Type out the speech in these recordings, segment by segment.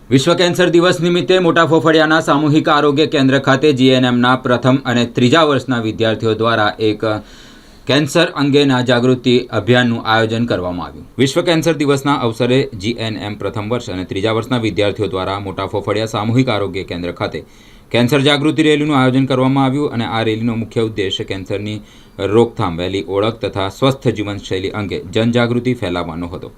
વિશ્વ કેન્સર દિવસ નિમિત્તે મોટા ફોફળિયાના સામૂહિક આરોગ્ય કેન્દ્ર ખાતે જીએનએમના પ્રથમ અને ત્રીજા વર્ષના વિદ્યાર્થીઓ દ્વારા એક કેન્સર અંગેના જાગૃતિ અભિયાનનું આયોજન કરવામાં આવ્યું। વિશ્વ કેન્સર દિવસના અવસરે જીએનએમ પ્રથમ વર્ષ અને ત્રીજા વર્ષના વિદ્યાર્થીઓ દ્વારા મોટા ફોફળિયા સામૂહિક આરોગ્ય કેન્દ્ર ખાતે કેન્સર જાગૃતિ રેલીનું આયોજન કરવામાં આવ્યું અને આ રેલીનો મુખ્ય ઉદ્દેશ કેન્સરની રોકથામ, વહેલી ઓળખ તથા સ્વસ્થ જીવનશૈલી અંગે જનજાગૃતિ ફેલાવવાનો હતો।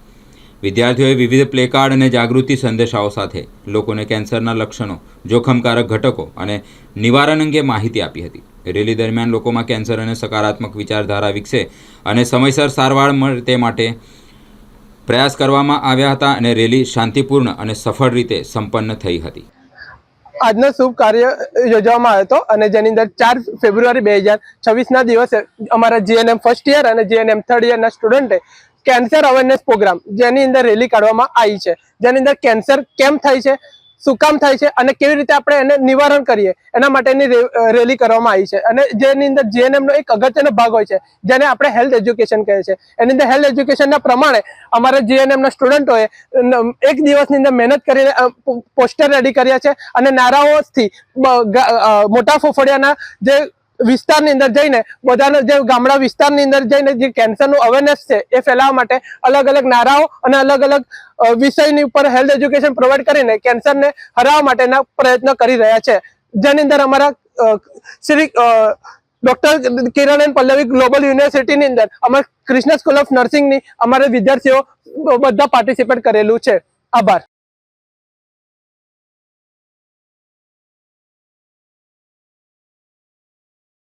વિદ્યાર્થીઓએ વિવિધ પ્લેકાર્ડ અને જાગૃતિ સંદેશાઓ સાથે લોકોને કેન્સરના લક્ષણો, જોખમકારક ઘટકો અને નિવારણ અંગે માહિતી આપી હતી। રેલી દરમિયાન લોકોમાં કેન્સર અને સકારાત્મક વિચારધારા વિકસે અને સમયસર સારવાર મળે તે માટે પ્રયાસ કરવામાં આવ્યા હતા અને રેલી શાંતિપૂર્ણ અને સફળ રીતે સંપન્ન થઈ હતી। આજનો શુભ કાર્ય યોજવામાં આવ્યો હતો અને જેની અંદર 4 ફેબ્રુઆરી 2026ના દિવસે અમારા જીએનએમ ફર્સ્ટ યર અને જીએનએમ થર્ડ યરના સ્ટુડન્ટે કેન્સર અવેરનેસ પ્રોગ્રામ જેની અંદર રેલી કાઢવામાં આવી છે, જેની અંદર કેન્સર કેમ થાય છે, શું કામ થાય છે અને કેવી રીતે આપણે એને નિવારણ કરીએ એના માટેની રેલી કરવામાં આવી છે। અને જેની અંદર જીએનએમનો એક અગત્યનો ભાગ હોય છે જેને આપણે હેલ્થ એજ્યુકેશન કહે છે। એની અંદર હેલ્થ એજ્યુકેશનના પ્રમાણે અમારા જીએનએમના સ્ટુડન્ટોએ એક દિવસની અંદર મહેનત કરીને પોસ્ટર રેડી કર્યા છે અને નારાઓથી મોટા ફોફળિયાના જે વિસ્તારની અંદર જઈને બધાના જે ગામડા વિસ્તારની અંદર જઈને જે કેન્સરનું અવેરનેસ છે એ ફેલાવવા માટે અલગ અલગ નારાઓ અને અલગ અલગ વિષયની ઉપર હેલ્થ એજ્યુકેશન પ્રોવાઈડ કરીને કેન્સરને હરાવવા માટેના પ્રયત્નો કરી રહ્યા છે। જેની અંદર અમારા શ્રી ડૉક્ટર કિરણ પલ્લવી ગ્લોબલ યુનિવર્સિટીની અંદર અમારા કૃષ્ણ સ્કૂલ ઓફ નર્સિંગની અમારા વિદ્યાર્થીઓ બધા પાર્ટિસિપેટ કરેલું છે। આભાર।